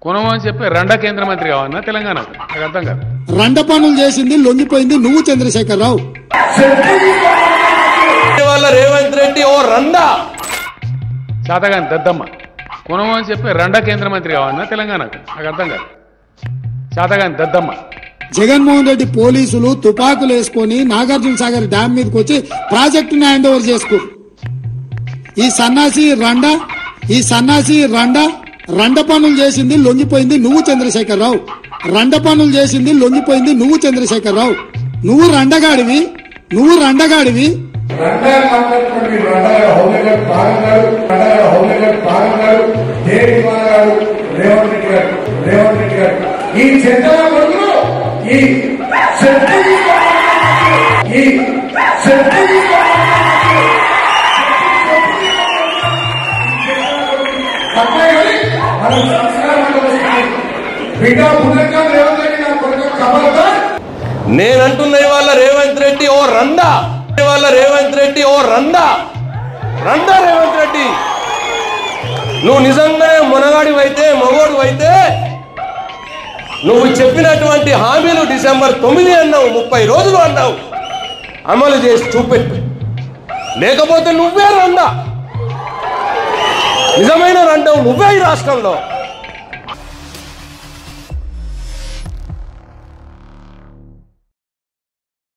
కొనమని చెప్పి రెండ కేంద్ర మంత్రి కావన్నా తెలంగాణకు నాకు అర్థం కాదు. రెండ పనులు చేసింది లొంగిపోయింది నువ్వు చంద్రశేఖరరావు. రేవంత్ రెడ్డి ఓ రండా శాతగాని దద్దమ్మ కొనమని చెప్పి రెండ కేంద్ర మంత్రి కావన్నా తెలంగాణకు నాకు అర్థం కాదు. శాతగాని దద్దమ్మ జగన్మోహన్ రెడ్డి పోలీసులు తుపాకులు వేసుకొని నాగార్జున సాగర్ డ్యామ్ మీదకి వచ్చి ప్రాజెక్టుని హ్యాండ్ ఓవర్ చేసుకో. ఈ సన్నాసి రెండ పనులు చేసింది లొంగిపోయింది నువ్వు చంద్రశేఖరరావు. రెండ పనులు చేసింది లొంగిపోయింది నువ్వు చంద్రశేఖరరావు. నువ్వు రండగాడివి. నేనంటున్న ఇవాళ రేవంత్ రెడ్డి ఓ రండా రేవంత్ రెడ్డి నువ్వు నిజంగా మొనగాడివైతే మగోడు అయితే నువ్వు చెప్పినటువంటి హామీలు డిసెంబర్ 9 అన్నావు, 30 రోజులు అన్నావు, అమలు చేసి చూపెట్టు. లేకపోతే నువ్వే రండా, నిజమైన రండావు నువ్వే ఈ రాష్ట్రంలో.